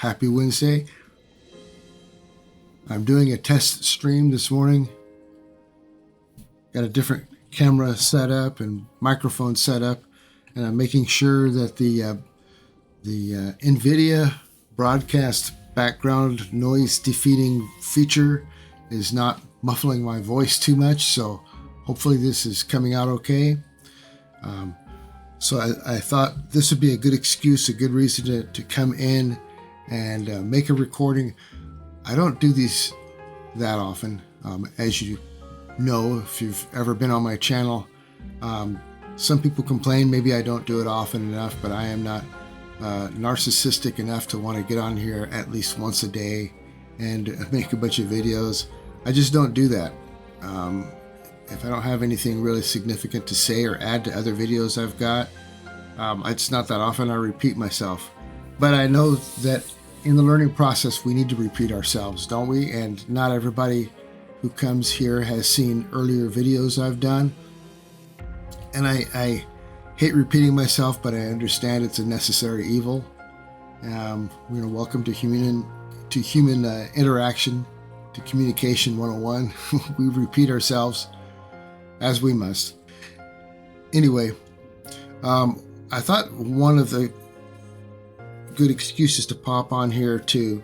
Happy Wednesday. I'm doing a test stream this morning. Got a different camera set up and microphone set up, and I'm making sure that the NVIDIA broadcast background noise defeating feature is not muffling my voice too much, so hopefully this is coming out okay. So I thought this would be a good excuse, a good reason to come in and make a recording. I don't do these that often, as you know, if you've ever been on my channel. Some people complain maybe I don't do it often enough, but I am not narcissistic enough to want to get on here at least once a day and make a bunch of videos. I just don't do that. If I don't have anything really significant to say or add to other videos I've got, it's not that often I repeat myself. But I know that in the learning process, we need to repeat ourselves, don't we? And not everybody who comes here has seen earlier videos I've done. And I hate repeating myself, but I understand it's a necessary evil. Welcome to human interaction, to communication 101. We repeat ourselves as we must. Anyway, I thought one of the good excuses to pop on here too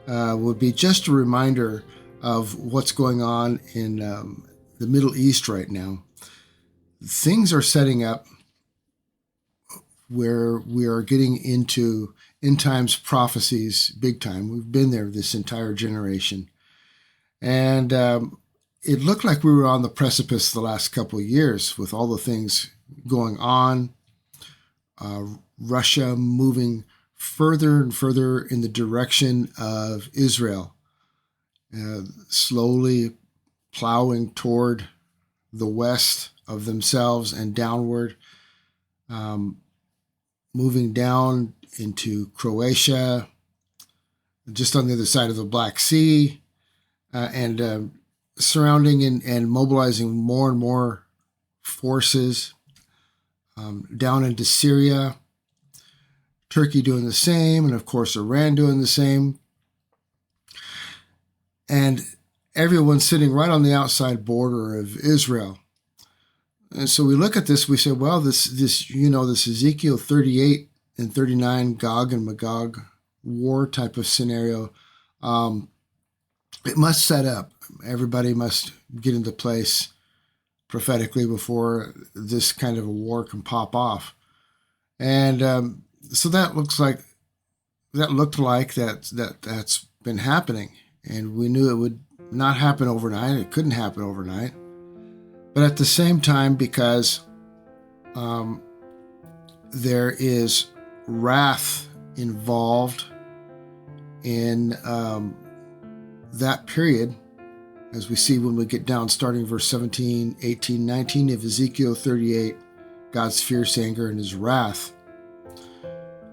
would be just a reminder of what's going on in the Middle East right now. Things are setting up where we are getting into end times prophecies big time. We've been there this entire generation. And it looked like we were on the precipice the last couple of years with all the things going on. Russia moving further and further in the direction of Israel, slowly plowing toward the west of themselves and downward, moving down into Croatia, just on the other side of the Black Sea, and surrounding and mobilizing more and more forces down into Syria, Turkey doing the same, and of course Iran doing the same. And everyone's sitting right on the outside border of Israel. And so we look at this, we say, well, this Ezekiel 38 and 39 Gog and Magog war type of scenario, it must set up. Everybody must get into place prophetically before this kind of a war can pop off. And so that looked like that's been happening. And we knew it would not happen overnight. It couldn't happen overnight. But at the same time, because there is wrath involved in that period, as we see when we get down, starting verse 17, 18, 19 of Ezekiel 38, God's fierce anger and his wrath.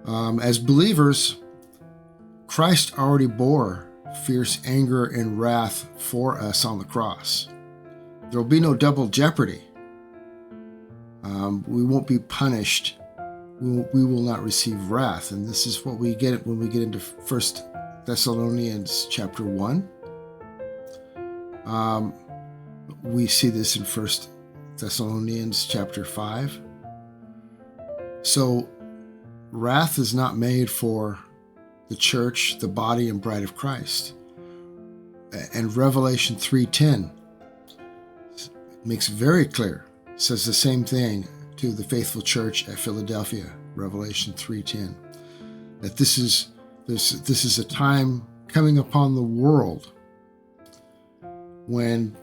As believers, Christ already bore fierce anger and wrath for us on the cross. There will be no double jeopardy. We won't be punished. We will not receive wrath. And this is what we get when we get into 1 Thessalonians chapter 1. We see this in 1 Thessalonians chapter 5. So wrath is not made for the church, the body and bride of Christ. And Revelation 3:10 makes very clear, says the same thing to the faithful church at Philadelphia, Revelation 3:10, that this is a time coming upon the world when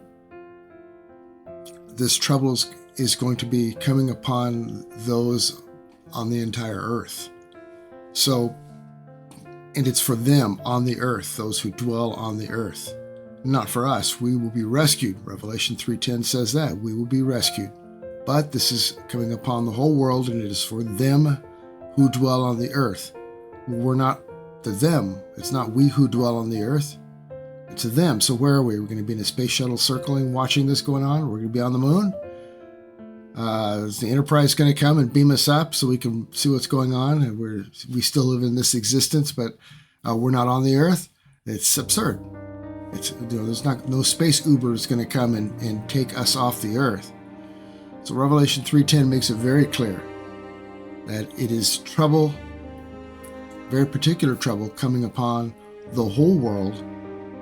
this trouble is going to be coming upon those on the entire earth. So, and it's for them on the earth, those who dwell on the earth. Not for us. We will be rescued. Revelation 3:10 says that. We will be rescued. But this is coming upon the whole world, and it is for them who dwell on the earth. We're not the them. It's not we who dwell on the earth. It's a them. So where are we? We're going to be in a space shuttle circling, watching this going on. We're going to be on the moon. Is the Enterprise going to come and beam us up so we can see what's going on? And we still live in this existence, but we're not on the earth, it's absurd. It's, there's no space Uber is going to come and take us off the earth. So Revelation 3:10 makes it very clear that it is trouble, very particular trouble, coming upon the whole world,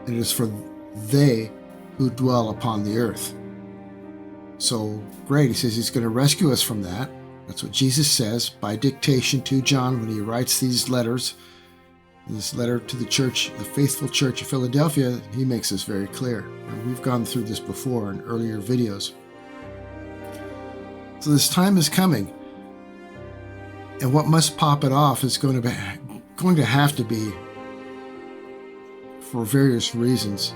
and it is for they who dwell upon the earth. So great, he says he's going to rescue us from that. That's what Jesus says by dictation to John when he writes these letters. This letter to the church, the faithful church of Philadelphia, he makes this very clear. And we've gone through this before in earlier videos. So this time is coming, and what must pop it off is going to have to be, for various reasons,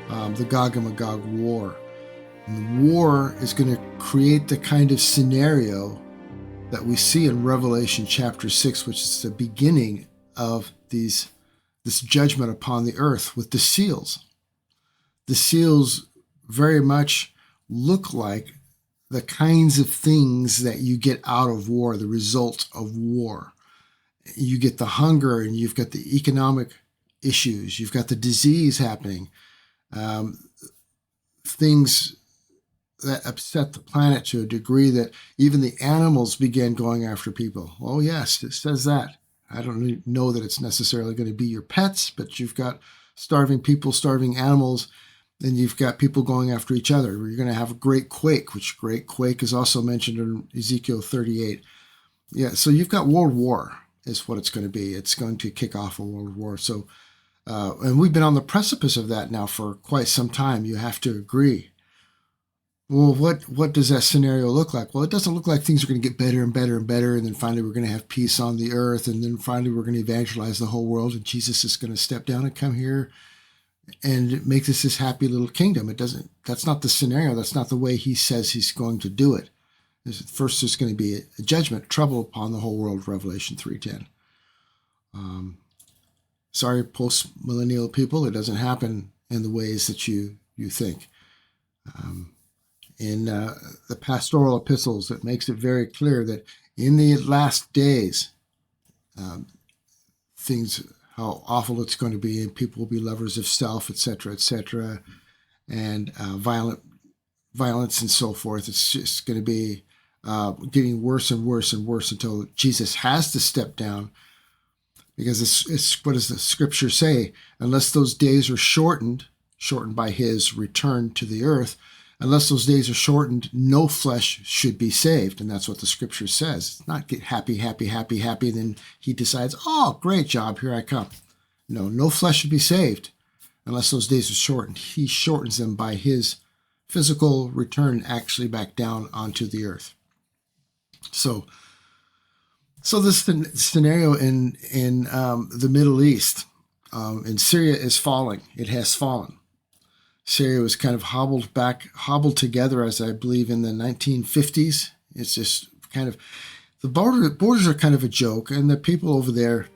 the Gog and Magog war. And the war is going to create the kind of scenario that we see in Revelation chapter 6, which is the beginning of this judgment upon the earth with the seals. The seals very much look like the kinds of things that you get out of war, the result of war. You get the hunger, and you've got the economic issues, you've got the disease happening, things that upset the planet to a degree that even the animals began going after people. Oh yes, it says that. I don't know that it's necessarily going to be your pets, but you've got starving people, starving animals, and you've got people going after each other. You're going to have a great quake, which great quake is also mentioned in Ezekiel 38. Yeah, so you've got world war is what it's going to be. It's going to kick off a world war. So, and we've been on the precipice of that now for quite some time. You have to agree. Well, what does that scenario look like? Well, it doesn't look like things are going to get better and better and better, and then finally we're going to have peace on the earth, and then finally we're going to evangelize the whole world, and Jesus is going to step down and come here and make this happy little kingdom. That's not the scenario. That's not the way he says he's going to do it. First, there's going to be a judgment, trouble upon the whole world, Revelation 3:10. Sorry, post-millennial people, it doesn't happen in the ways that you think. In the pastoral epistles, it makes it very clear that in the last days, how awful it's going to be, and people will be lovers of self, etc., and violence and so forth. It's just going to be getting worse and worse and worse until Jesus has to step down, because it's what does the scripture say? Unless those days are shortened by his return to the earth, unless those days are shortened, no flesh should be saved. And that's what the scripture says. It's not get happy, and then he decides, oh, great job, here I come. No flesh should be saved unless those days are shortened. He shortens them by his physical return actually back down onto the earth. So this scenario in the Middle East, in Syria is falling. It has fallen. Syria was kind of hobbled together, as I believe, in the 1950s. It's just kind of, the borders are kind of a joke, and the people over there,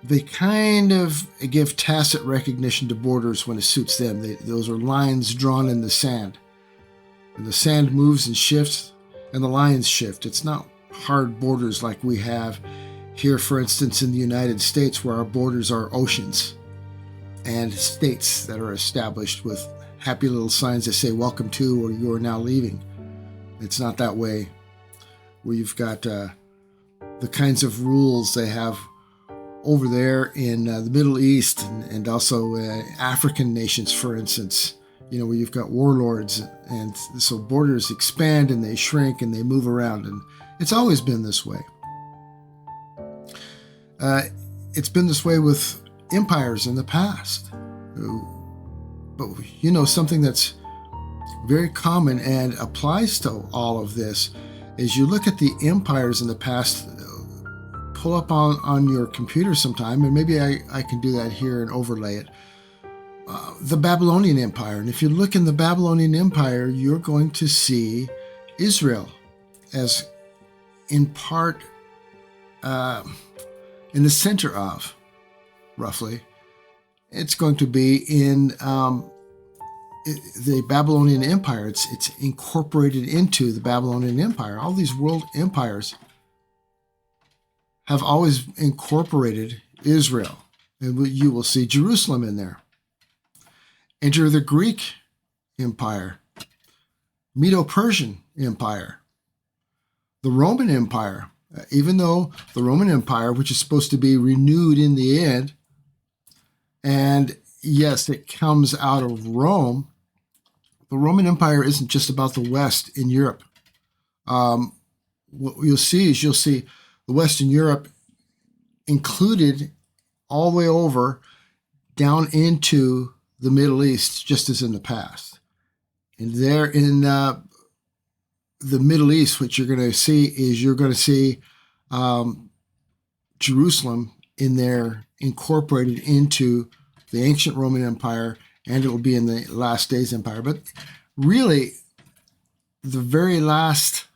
they kind of give tacit recognition to borders when it suits them. Those are lines drawn in the sand. And the sand moves and shifts, and the lines shift. It's not hard borders like we have here, for instance, in the United States, where our borders are oceans and states that are established with happy little signs that say welcome to, or you are now leaving. It's not that way. Where you've got the kinds of rules they have over there in the Middle East, and also African nations, for instance, where you've got warlords, and so borders expand and they shrink and they move around, and it's always been this way. It's been this way with empires in the past. But something that's very common and applies to all of this is you look at the empires in the past. Pull up on your computer sometime, and maybe I can do that here and overlay it. The Babylonian Empire. And if you look in the Babylonian Empire, you're going to see Israel as in part in the center of, roughly. It's going to be in the Babylonian Empire. It's incorporated into the Babylonian Empire. All these world empires have always incorporated Israel, and you will see Jerusalem in there. Enter the Greek Empire, Medo-Persian Empire, the Roman Empire. Even though the Roman Empire, which is supposed to be renewed in the end, and yes, it comes out of Rome, the Roman Empire isn't just about the West in Europe. What you'll see the Western Europe included all the way over down into the Middle East, just as in the past. And there in the Middle East, what you're going to see Jerusalem in there incorporated into the ancient Roman Empire, and it will be in the last days empire. But really, the very last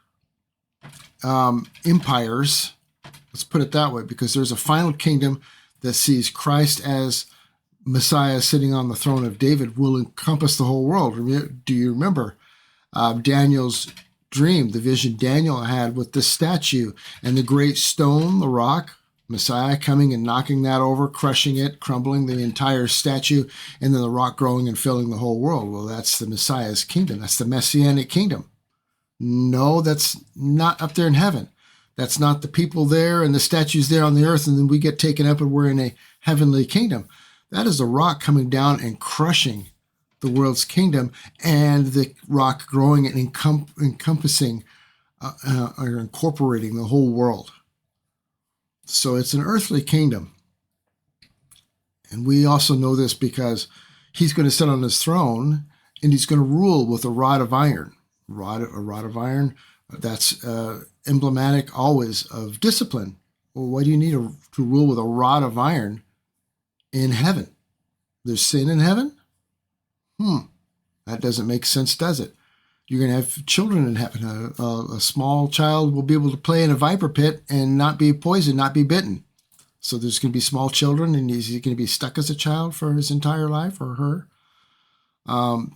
empires, let's put it that way, because there's a final kingdom that sees Christ as Messiah sitting on the throne of David, will encompass the whole world. Do you remember Daniel's dream, the vision Daniel had with the statue and the great stone, the rock, Messiah coming and knocking that over, crushing it, crumbling the entire statue, and then the rock growing and filling the whole world? Well, that's the Messiah's kingdom. That's the Messianic kingdom. No, that's not up there in heaven. That's not the people there and the statues there on the earth, and then we get taken up and we're in a heavenly kingdom. That is the rock coming down and crushing the world's kingdom, and the rock growing and encompassing or incorporating the whole world. So it's an earthly kingdom. And we also know this because he's going to sit on his throne and he's going to rule with a rod of iron. A rod of iron, that's emblematic always of discipline. Well, why do you need to rule with a rod of iron in heaven? There's sin in heaven? That doesn't make sense, does it? You're going to have children in heaven. A small child will be able to play in a viper pit and not be poisoned, not be bitten. So there's going to be small children, and is he going to be stuck as a child for his entire life, or her? So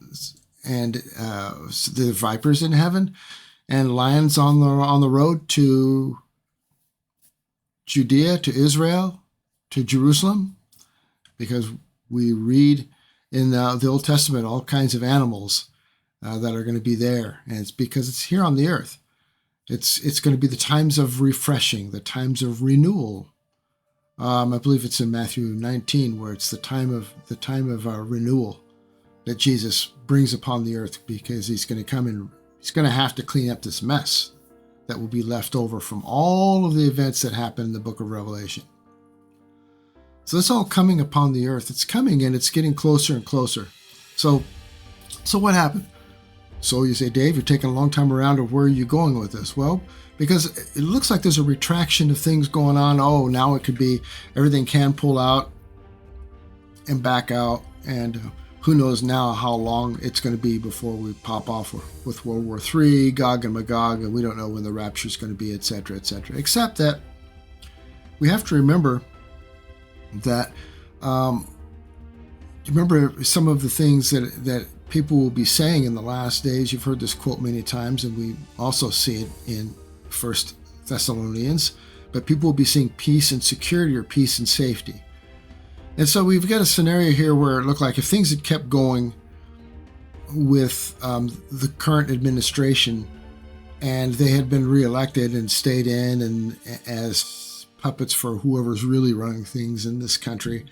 the vipers in heaven, and lions on the road to Judea, to Israel, to Jerusalem, because we read in the Old Testament all kinds of animals that are going to be there, and it's because it's here on the earth. It's going to be the times of refreshing, the times of renewal. I believe it's in Matthew 19 where it's the time of renewal that Jesus brings upon the earth, because he's going to come and he's going to have to clean up this mess that will be left over from all of the events that happen in the book of Revelation. So it's all coming upon the earth. It's coming, and it's getting closer and closer. So what happened? So you say, Dave, you're taking a long time around, or where are you going with this? Well, because it looks like there's a retraction of things going on. Oh, now it could be everything can pull out and back out, and who knows now how long it's going to be before we pop off with World War III, Gog and Magog, and we don't know when the rapture is going to be, etc., etc. Except that we have to remember that remember some of the things that people will be saying in the last days. You've heard this quote many times, and we also see it in 1 Thessalonians, but people will be saying peace and security, or peace and safety. And so we've got a scenario here where it looked like if things had kept going with the current administration, and they had been reelected and stayed in and as puppets for whoever's really running things in this country,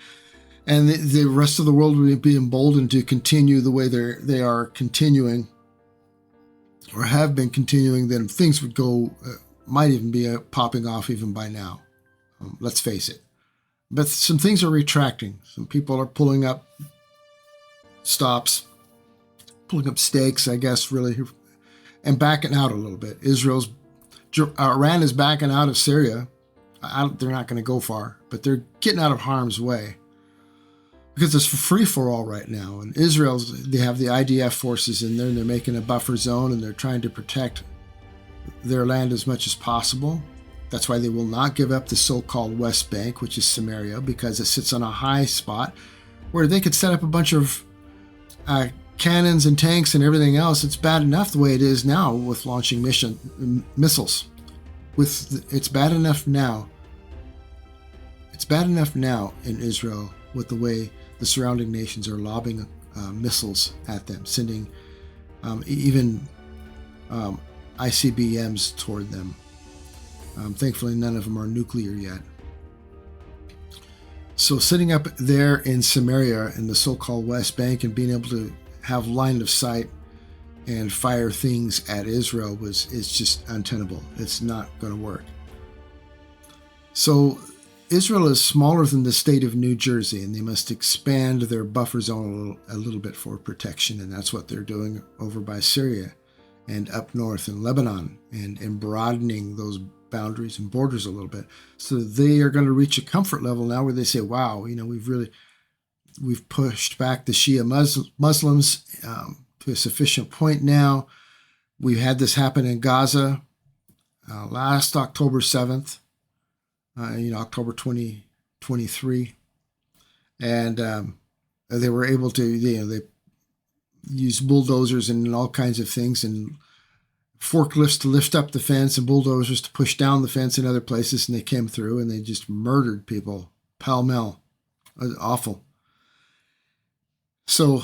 and the rest of the world would be emboldened to continue the way they are continuing, or have been continuing, then things would go, might even be popping off even by now. Let's face it. But some things are retracting. Some people are pulling up stops, pulling up stakes, I guess, really, and backing out a little bit. Iran is backing out of Syria. They're not going to go far, but they're getting out of harm's way, because it's free for all right now. And they have the IDF forces in there, and they're making a buffer zone, and they're trying to protect their land as much as possible. That's why they will not give up the so-called West Bank, which is Samaria, because it sits on a high spot where they could set up a bunch of cannons and tanks and everything else. It's bad enough the way it is now with launching missiles. It's bad enough now It's bad enough now in Israel with the way the surrounding nations are lobbing missiles at them, sending even ICBMs toward them. Thankfully, none of them are nuclear yet. So sitting up there in Samaria in the so-called West Bank and being able to have line of sight and fire things at Israel is just untenable. It's not going to work. So Israel is smaller than the state of New Jersey, and they must expand their buffer zone a little bit for protection, and that's what they're doing over by Syria and up north in Lebanon, and broadening those boundaries and borders a little bit. So they are going to reach a comfort level now where they say, wow, we've pushed back the Shia Muslims to a sufficient point now. We've had this happen in Gaza last October 7th, October 2023. And they were able to, they used bulldozers and all kinds of things and forklifts to lift up the fence and bulldozers to push down the fence in other places, and they came through and they just murdered people pell-mell. It was awful. So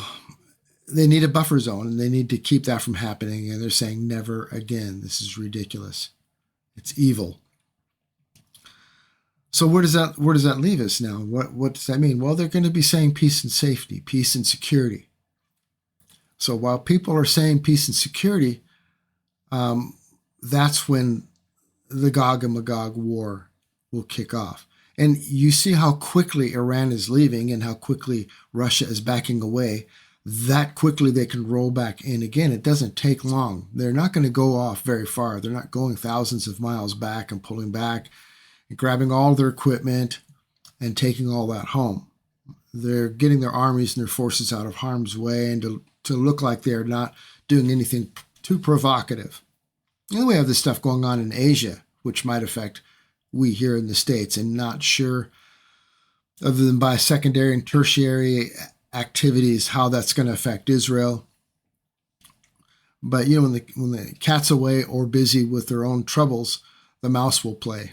they need a buffer zone, and they need to keep that from happening, and they're saying never again. This is ridiculous. It's evil. So where does that leave us now? What does that mean? Well, they're going to be saying peace and safety, peace and security. So while people are saying peace and security, that's when the Gog and Magog war will kick off. And you see how quickly Iran is leaving and how quickly Russia is backing away. That quickly they can roll back in again. It doesn't take long. They're not going to go off very far. They're not going thousands of miles back and pulling back and grabbing all their equipment and taking all that home. They're getting their armies and their forces out of harm's way and to look like they're not doing anything too provocative. And then we have this stuff going on in Asia, which might affect we here in the States, and not sure, other than by secondary and tertiary activities, how that's going to affect Israel. But when the cat's away or busy with their own troubles, the mouse will play.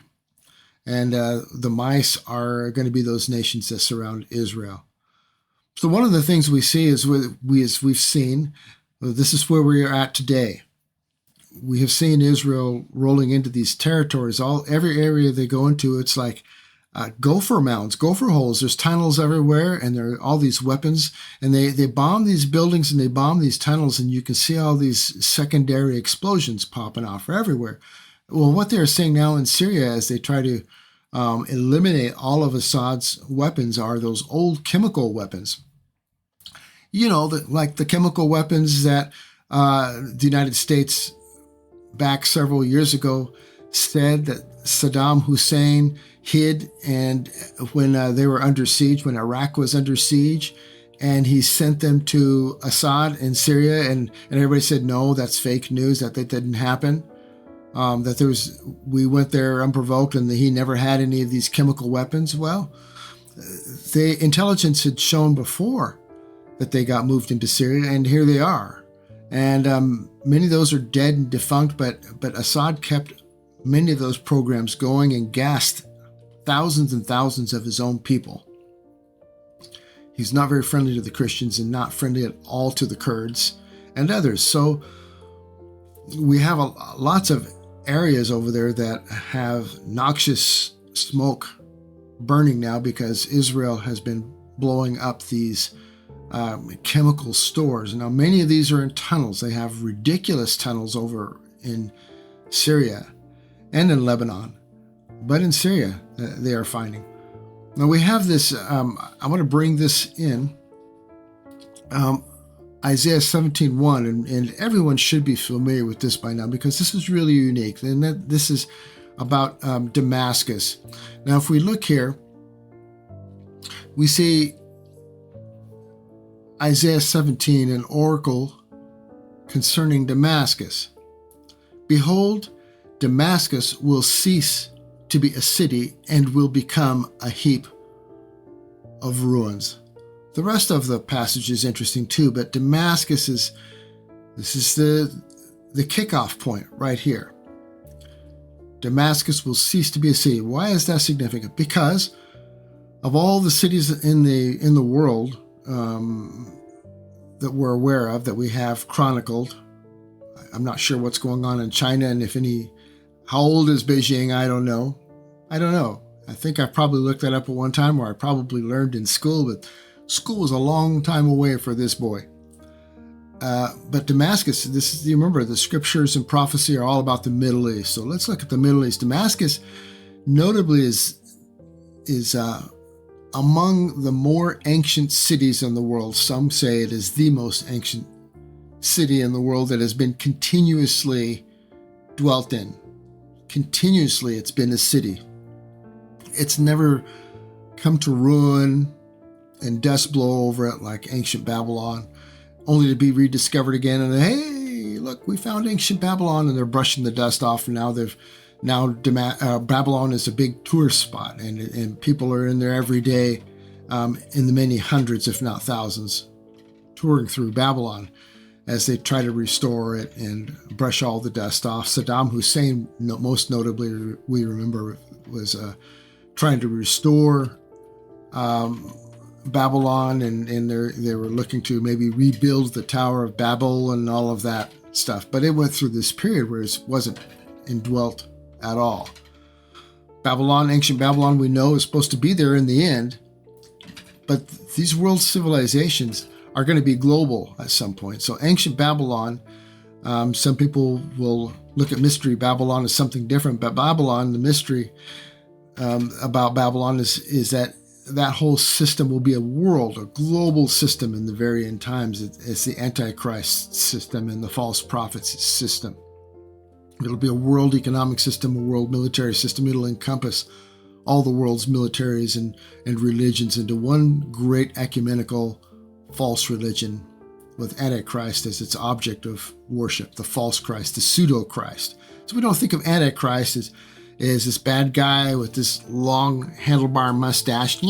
And the mice are going to be those nations that surround Israel. So one of the things we see is we've seen, this is where we are at today. We have seen Israel rolling into these territories. Every area they go into, it's like gopher mounds, gopher holes. There's tunnels everywhere, and there are all these weapons. And they bomb these buildings and they bomb these tunnels, and you can see all these secondary explosions popping off everywhere. Well, what they're saying now in Syria as they try to eliminate all of Assad's weapons are those old chemical weapons. Like the chemical weapons that the United States back several years ago said that Saddam Hussein hid, and when they were under siege, when Iraq was under siege, and he sent them to Assad in Syria, and everybody said, no, that's fake news, that didn't happen. We went there unprovoked and he never had any of these chemical weapons. Well, the intelligence had shown before that they got moved into Syria, and here they are. And many of those are dead and defunct, but Assad kept many of those programs going and gassed thousands and thousands of his own people. He's not very friendly to the Christians and not friendly at all to the Kurds and others. So we have lots of areas over there that have noxious smoke burning now because Israel has been blowing up these chemical stores. Now, many of these are in tunnels. They have ridiculous tunnels over in Syria and in Lebanon. But in Syria, they are finding. Now, we have this, I want to bring this in, Isaiah 17:1, and everyone should be familiar with this by now because this is really unique. And this is about Damascus. Now, if we look here, we see Isaiah 17, an oracle concerning Damascus. Behold, Damascus will cease to be a city and will become a heap of ruins. The rest of the passage is interesting too, but Damascus is the kickoff point right here. Damascus will cease to be a city. Why is that significant? Because Of all the cities in the world that we're aware of, that we have chronicled, I'm not sure what's going on in China, and how old is Beijing? I don't know. I think I probably looked that up at one time, or I probably learned in school, but school was a long time away for this boy. But Damascus, you remember, the scriptures and prophecy are all about the Middle East. So let's look at the Middle East. Damascus, notably, is among the more ancient cities in the world. Some say it is the most ancient city in the world that has been continuously dwelt in. Continuously, it's been a city. It's never come to ruin and dust blow over it like ancient Babylon, only to be rediscovered again. And hey, look, we found ancient Babylon, and they're brushing the dust off. And now Babylon is a big tourist spot, and people are in there every day, in the many hundreds, if not thousands, touring through Babylon as they try to restore it and brush all the dust off. Saddam Hussein, most notably, we remember, was trying to restore Babylon, and they were looking to maybe rebuild the Tower of Babel and all of that stuff. But it went through this period where it wasn't indwelt at all. Babylon, ancient Babylon, we know is supposed to be there in the end, but these world civilizations are going to be global at some point. So ancient Babylon, some people will look at Mystery Babylon as something different, but Babylon, the mystery about Babylon is that whole system will be a global system in the very end times. It's the Antichrist system and the false prophets system. It'll be a world economic system, a world military system. It'll encompass all the world's militaries and religions into one great ecumenical false religion with Antichrist as its object of worship, the false Christ, the pseudo-Christ. So we don't think of Antichrist as this bad guy with this long handlebar mustache,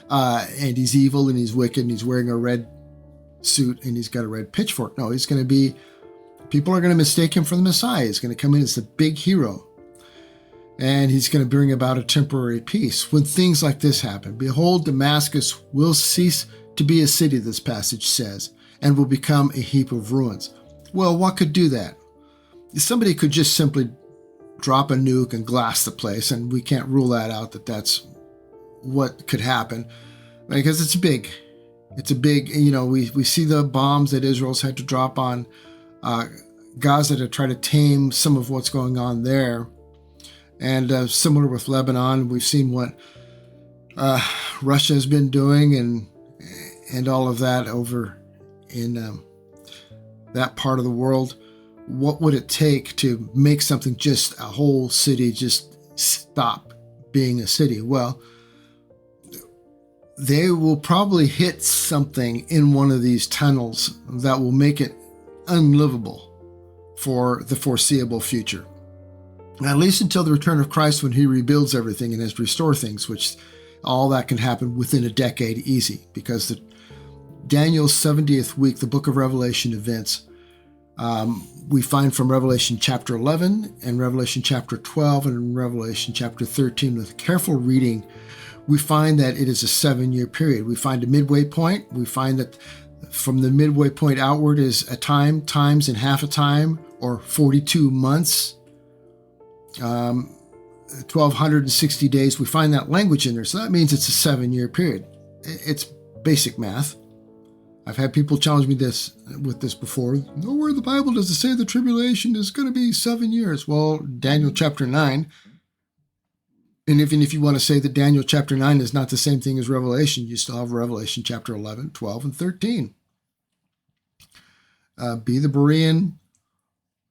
and he's evil and he's wicked and he's wearing a red suit and he's got a red pitchfork. No, people are going to mistake him for the Messiah. He's going to come in as the big hero, and he's going to bring about a temporary peace. When things like this happen, behold, Damascus will cease to be a city, this passage says, and will become a heap of ruins. Well, what could do that? Somebody could just simply drop a nuke and glass the place, and we can't rule that out that that's what could happen, because it's big. It's a big, we see the bombs that Israel's had to drop on Gaza to try to tame some of what's going on there. And similar with Lebanon, we've seen what Russia has been doing and all of that over in that part of the world. What would it take to make something, just a whole city, just stop being a city? Well, they will probably hit something in one of these tunnels that will make it unlivable for the foreseeable future. At least until the return of Christ, when he rebuilds everything and has to restore things, which all that can happen within a decade easy, because the Daniel's 70th week, the book of Revelation events, we find from Revelation chapter 11 and Revelation chapter 12 and Revelation chapter 13, with careful reading, we find that it is a 7-year period. We find a midway point. We find that from the midway point outward is a time, times, and half a time, or 42 months, 1,260 days. We find that language in there. So that means it's a 7-year period. It's basic math. I've had people challenge me with this before. Nowhere in the Bible does it say the tribulation is going to be 7 years. Well, Daniel chapter 9. And even if you want to say that Daniel chapter 9 is not the same thing as Revelation, you still have Revelation chapter 11, 12, and 13. Be the Berean.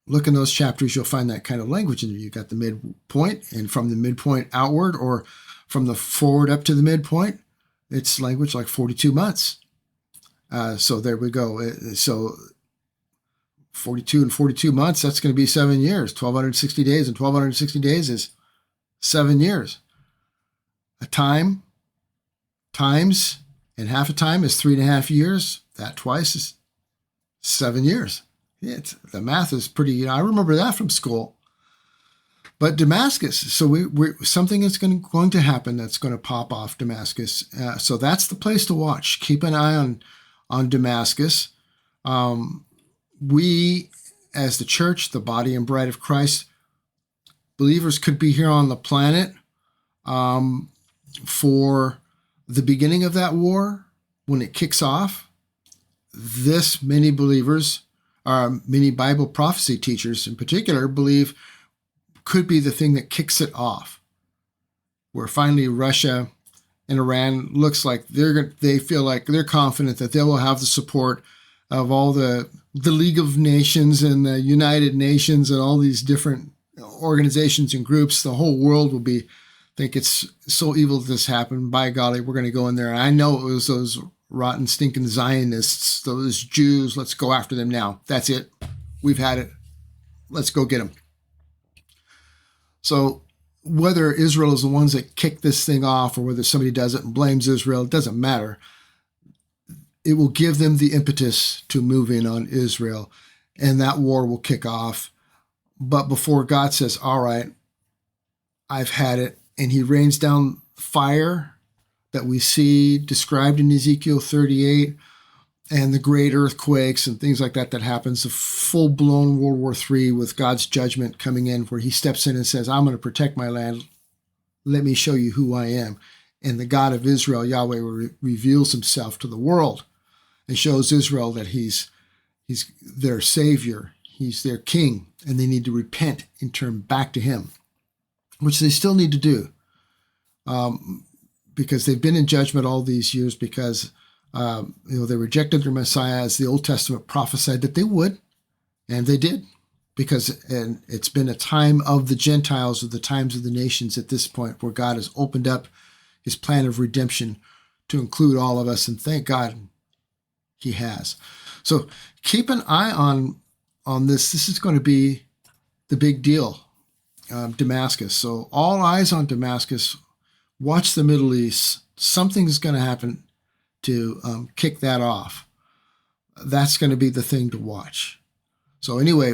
Look in those chapters, you'll find that kind of language in there. You've got the midpoint, and from the midpoint outward, or from the forward up to the midpoint, it's language like 42 months. So there we go. So 42 and 42 months, that's going to be 7 years, 1,260 days, and 1,260 days is 7 years. A time, times, and half a time is 3.5 years. That twice is 7 years. The math is pretty, I remember that from school. But Damascus, so something is going to happen that's going to pop off Damascus. So that's the place to watch. Keep an eye on Damascus. We, as the church, the body and bride of Christ, believers could be here on the planet for the beginning of that war when it kicks off. Many believers, many Bible prophecy teachers in particular, believe could be the thing that kicks it off, where finally Russia and Iran looks like they feel like they're confident that they will have the support of all the League of Nations and the United Nations and all these different organizations and groups. The whole world will think it's so evil that this happened. By golly, we're going to go in there. And I know it was those rotten, stinking Zionists, those Jews. Let's go after them now. That's it. We've had it. Let's go get them. So whether Israel is the ones that kick this thing off or whether somebody does it and blames Israel, it doesn't matter. It will give them the impetus to move in on Israel, and that war will kick off. But before God says, all right, I've had it, and he rains down fire that we see described in Ezekiel 38, and the great earthquakes and things like that happens, the full-blown World War III with God's judgment coming in, where he steps in and says, I'm going to protect my land. Let me show you who I am. And the God of Israel, Yahweh, reveals himself to the world and shows Israel that he's their savior. He's their king, and they need to repent and turn back to him, which they still need to do because they've been in judgment all these years because they rejected their Messiah, as the Old Testament prophesied that they would, and they did, and it's been a time of the Gentiles, or the times of the nations at this point, where God has opened up his plan of redemption to include all of us, and thank God he has. So keep an eye on this. This is going to be the big deal, Damascus. So all eyes on Damascus. Watch the Middle East. Something's going to happen to kick that off. That's going to be the thing to watch. So anyway,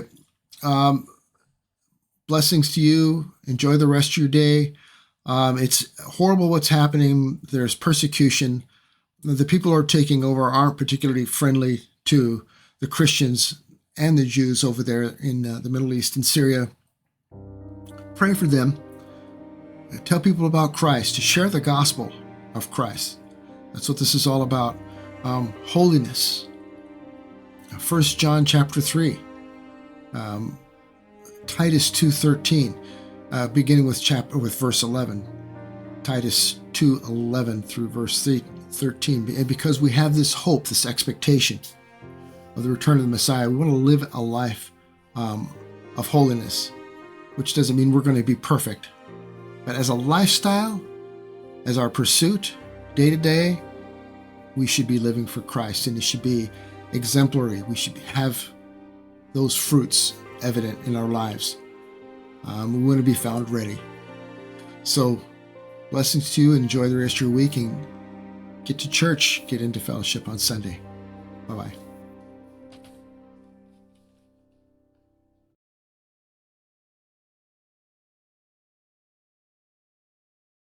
blessings to you. Enjoy the rest of your day. It's horrible what's happening. There's persecution. The people who are taking over aren't particularly friendly to the Christians and the Jews over there in the Middle East and Syria. Pray for them. Tell people about Christ, to share the gospel of Christ. That's what this is all about. Holiness. 1 John chapter 3. Titus 2:13, beginning with verse 11. Titus 2:11 through verse 13. And because we have this hope, this expectation of the return of the Messiah, we want to live a life of holiness, which doesn't mean we're going to be perfect. But as a lifestyle, as our pursuit, day to day, we should be living for Christ, and it should be exemplary. We should have those fruits evident in our lives. We want to be found ready. So blessings to you. Enjoy the rest of your week, and get to church, get into fellowship on Sunday. Bye-bye.